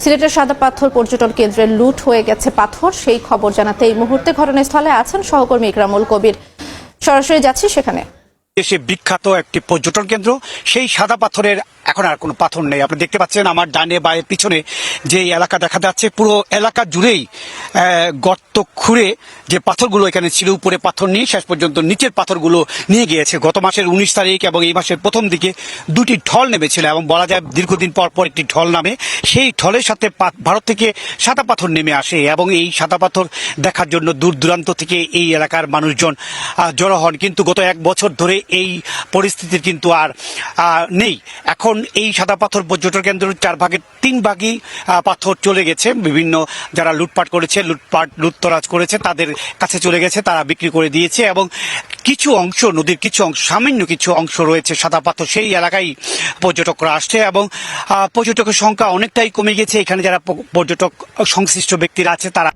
সিলেটের সাদা পাথর পর্যটন কেন্দ্রে লুট হয়ে গেছে পাথর, সেই খবর জানাতে এই মুহূর্তে ঘটনাস্থলে আছেন সহকর্মী ইকরামুল কবির। সরাসরি যাচ্ছি সেখানে। দেশে বিখ্যাত একটি পর্যটন কেন্দ্র, সেই সাদা পাথরের এখন আর কোনো পাথর নেই। আপনি দেখতে পাচ্ছেন আমার ডানে বায়ে পিছনে যে এলাকা দেখা যাচ্ছে, পুরো এলাকা জুড়েই গর্ত খুঁড়ে যে পাথরগুলো এখানে ছিল, উপরে পাথর নিয়ে শেষ পর্যন্ত নিচের পাথরগুলো নিয়ে গিয়েছে। গত মাসের 19 তারিখ এবং এই মাসের প্রথম দিকে দুটি ঢল নেমেছিল এবং বলা যায় দীর্ঘদিন পর পর একটি ঢল নামে। সেই ঢলের সাথে ভারত থেকে সাদা পাথর নেমে আসে এবং এই সাদা পাথর দেখার জন্য দূর দূরান্ত থেকে এই এলাকার মানুষজন জড়ো হন। কিন্তু গত এক বছর ধরে এই পরিস্থিতির কিন্তু আর নেই। এখন এই সাদা পাথর পর্যটন কেন্দ্রের 4 ভাগের 3 ভাগই পাথর চলে গেছে। বিভিন্ন যারা লুটপাট করেছে, লুটতরাজ করেছে, তাদের কাছে চলে গেছে, তারা বিক্রি করে দিয়েছে এবং কিছু অংশ, নদীর কিছু অংশ, সামান্য কিছু অংশ রয়েছে সাদা পাথর, সেই এলাকায় পর্যটকরা আসছে এবং পর্যটকের সংখ্যা অনেকটাই কমে গেছে। এখানে যারা পর্যটক সংশ্লিষ্ট ব্যক্তিরা আছে তারা